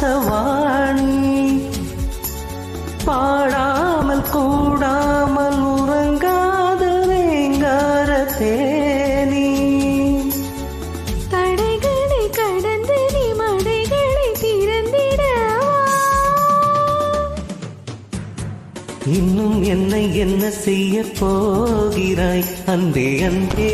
ஆசவாணி பாடாமல் கூடாமல் உறங்காத வேங்கார தேனி தடைகளை கடந்து நீ மடைகளை திறந்திடவா இன்னும் என்னை என்ன செய்ய போகிறாய் அன்பே அன்பே